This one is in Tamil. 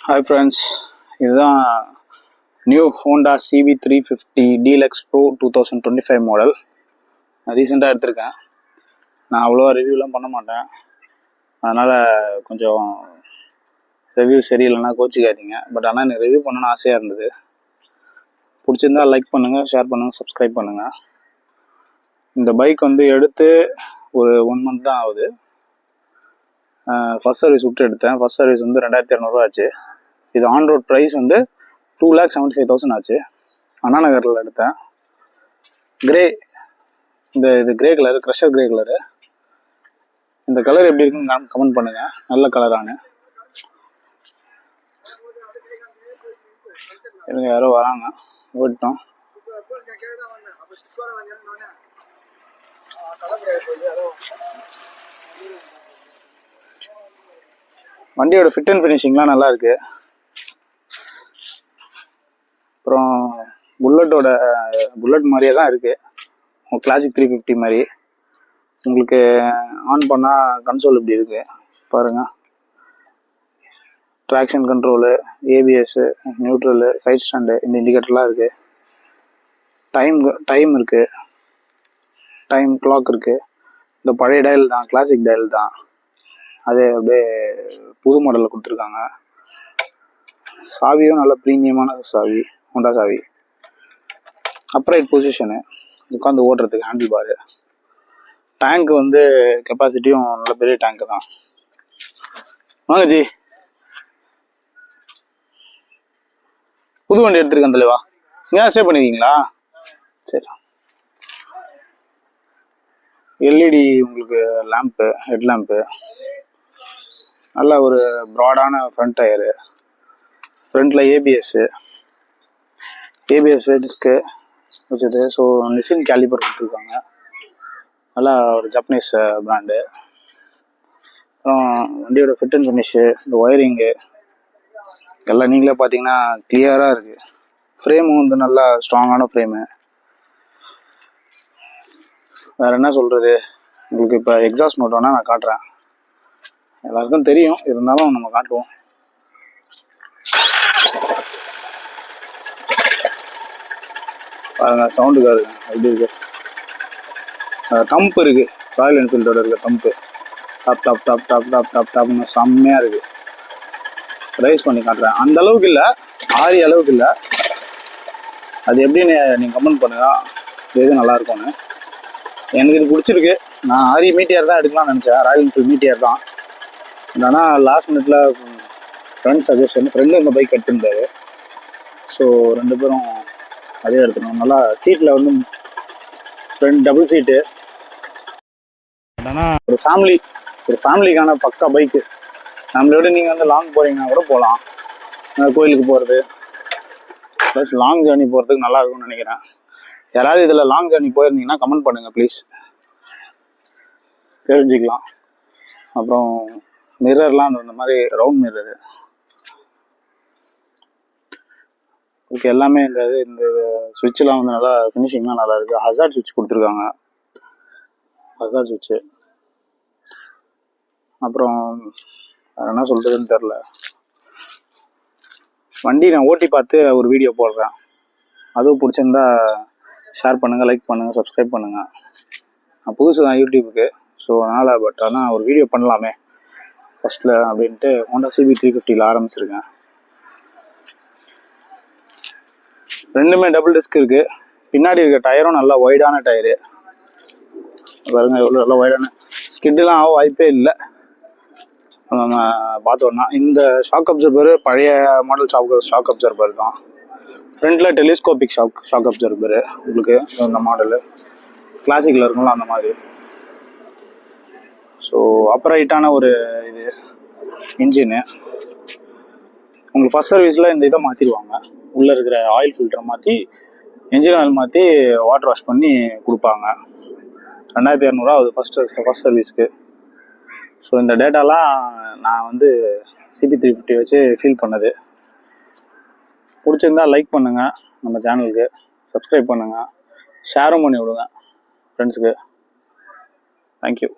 ஹாய் ஃப்ரெண்ட்ஸ், இதுதான் new Honda CB350 deluxe bro 2025 model. நான் ரீசெண்டாக எடுத்திருக்கேன். நான் அவ்வளோவா ரிவ்யூலாம் பண்ண மாட்டேன், அதனால் கொஞ்சம் ரிவ்யூ சரியில்லைன்னா கோச்சிக்காதீங்க. பட் ஆனால் எனக்கு ரிவ்யூ பண்ணணும்னு ஆசையாக இருந்தது. பிடிச்சிருந்தா லைக் பண்ணுங்கள், ஷேர் பண்ணுங்கள், சப்ஸ்கிரைப் பண்ணுங்கள். இந்த பைக் வந்து எடுத்து ஒரு 1 மந்த் தான் ஆகுது. ஃபஸ்ட் சர்வீஸ் விட்டு எடுத்தேன். ஃபஸ்ட் சர்வீஸ் வந்து 2200 ஆச்சு. இது ஆன் ரோட் ப்ரைஸ் வந்து 2,75,000 ஆச்சு. அண்ணா நகரில் எடுத்தேன். கிரே, இது grey colour, crusher grey colour. இந்த கலர் எப்படி இருக்குன்னு கமெண்ட் பண்ணுங்கள். நல்ல கலரானு. இவங்க யாரோ வராங்க, போயிட்டோம். வண்டியோட ஃபிட் அண்ட் ஃபினிஷிங்லாம் நல்லா இருக்கு. அப்புறம் புல்லட் மாதிரியே தான் இருக்கு, கிளாசிக் 350 மாதிரி. உங்களுக்கு ஆன் பண்ணால் கன்சோல் இப்படி இருக்கு பாருங்க. Traction control, ABS, neutral, side stand, இந்த இண்டிகேட்டர்லாம் இருக்கு. டைம் இருக்கு, டைம் கிளாக் இருக்கு. இந்த பழைய டயல் தான், கிளாசிக் டயல் தான். அது அப்படியே புது மாடலில் கொடுத்துருக்காங்க. சாவியும் நல்ல ப்ரீமியமான சாவி, ஹோண்டா சாவி. அப்ரைட் பொசிஷனு, உட்காந்து ஓட்டுறதுக்கு ஹேண்டில் பாரு. டேங்க் வந்து கெப்பாசிட்டியும் நல்ல பெரிய டேங்க் தான். வாங்க ஜி, புது வண்டி எடுத்துருக்கேன் தலைவா. ஏன் ஸ்டே பண்ணிருக்கீங்களா? சரி. LED உங்களுக்கு லேம்ப்பு, ஹெட் லேம்ப்பு, நல்ல ஒரு ப்ராடான ஃப்ரண்ட் டயரு. ஃப்ரண்ட்டில் ABS டிஸ்க்கு வச்சது. ஸோ நிசின் கேலிபர் கொடுத்துருக்காங்க, நல்லா ஒரு ஜப்பனீஸ் பிராண்டு. அப்புறம் வண்டியோட ஃபிட் அண்ட் ஃபினிஷு, இந்த ஒயரிங்கு எல்லாம் நீங்களே பார்த்தீங்கன்னா கிளியராக இருக்குது. ஃப்ரேமும் வந்து நல்லா ஸ்ட்ராங்கான ஃப்ரேமு. வேறு என்ன சொல்கிறது, உங்களுக்கு இப்போ எக்ஸாஸ்ட் நோட் வேணால் நான் காட்டுறேன். எல்லாருக்கும் தெரியும், இருந்தாலும் நம்ம காட்டுவோம். பாருங்க, சவுண்டுக்காக இருக்கு எப்படி இருக்கு. டம்ப் இருக்கு, ராயல் என்ஃபீல்டோட இருக்க டம்ப்பு. Top top top top top top டாப்னு செம்மையாக இருக்கு. ரைஸ் பண்ணி காட்டுறேன். அந்த அளவுக்கு இல்லை, ஆரி அளவுக்கு இல்லை. அது எப்படின்னு நீங்கள் கமெண்ட் பண்ணுங்க, எது நல்லா இருக்கும்னு. எனக்கு இது பிடிச்சிருக்கு. நான் ஆரி மீட்டியர் தான் எடுக்கலாம்னு நினச்சேன், ராயல் என்ஃபீல்டு மீட்டியர் தான். ஆனால் லாஸ்ட் மினிட்ல ஃப்ரெண்ட் சஜஷன், ஃப்ரெண்டு இந்த பைக் எடுத்திருந்தாரு. ஸோ 2 பேரும் அதே எடுத்துக்கணும். நல்லா சீட்டில் வந்து ஃப்ரெண்ட் டபுள் சீட்டு. ஆனால் ஒரு ஃபேமிலிக்கான பக்கா பைக்கு. ஃபேமிலியோட நீங்கள் வந்து லாங் போகிறீங்கன்னா கூட போகலாம். கோயிலுக்கு போகிறது ப்ளஸ் லாங் ஜேர்னி போகிறதுக்கு நல்லா இருக்கும்னு நினைக்கிறேன். யாராவது இதில் லாங் ஜேர்னி போயிருந்தீங்கன்னா கமெண்ட் பண்ணுங்கள் ப்ளீஸ், தெரிஞ்சுக்கலாம். அப்புறம் மிரர்லாம் அந்த மாதிரி ரவுண்ட் மிரரு ஓகே. எல்லாமே இந்த சுவிட்செலாம் வந்து நல்லா ஃபினிஷிங்லாம் நல்லா இருக்குது. ஹசார்ட் சுவிட்ச் கொடுத்துருக்காங்க, ஹசார்ட் சுவிட்சு. அப்புறம் வேறு என்ன சொல்கிறதுன்னு தெரில. வண்டி நான் ஓட்டி பார்த்து ஒரு வீடியோ போடுறேன். அதுவும் பிடிச்சிருந்தா ஷேர் பண்ணுங்கள், லைக் பண்ணுங்கள், சப்ஸ்கிரைப் பண்ணுங்கள். நான் புதுசு தான் யூடியூபுக்கு, ஸோ அதனால் ஆனால் ஒரு வீடியோ பண்ணலாமே ஃபஸ்ட்டில் அப்படின்ட்டு ஹோண்டா CB350 ஆரம்பிச்சிருக்கேன். ரெண்டுமே டபுள் டிஸ்க் இருக்குது. பின்னாடி இருக்க டயரும் நல்லா ஒய்டான டயரு பாருங்க, எவ்வளோ நல்லா ஒய்டான. ஸ்கிட்டெலாம் ஆக வாய்ப்பே இல்லை நம்ம பார்த்தோன்னா. இந்த ஷாக் அப்சர்வர் பழைய மாடல் ஷாக் அப்சர்வர் தான். ஃப்ரண்ட்டில் டெலிஸ்கோபிக் ஷாக் அப்சர்வர் உங்களுக்கு இந்த மாடலு கிளாசிக்கில் இருக்கும்ல அந்த மாதிரி. ஸோ அப்ரைட்டான ஒரு இது இன்ஜினு. உங்களுக்கு ஃபஸ்ட் சர்வீஸில் இந்த இதை மாற்றிடுவாங்க, உள்ளே இருக்கிற ஆயில் ஃபில்டரை மாற்றி, இன்ஜின் ஆயில் மாற்றி வாட்டர் வாஷ் பண்ணி கொடுப்பாங்க. 2200 ஆகுது ஃபஸ்ட் சர்வீஸ்க்கு. ஸோ இந்த டேட்டாலாம் நான் வந்து CB350 வச்சு ஃபீல் பண்ணது. பிடிச்சிருந்தா லைக் பண்ணுங்கள், நம்ம சேனலுக்கு சப்ஸ்கிரைப் பண்ணுங்கள், ஷேரும் பண்ணி விடுங்க ஃப்ரெண்ட்ஸுக்கு. தேங்க்யூ.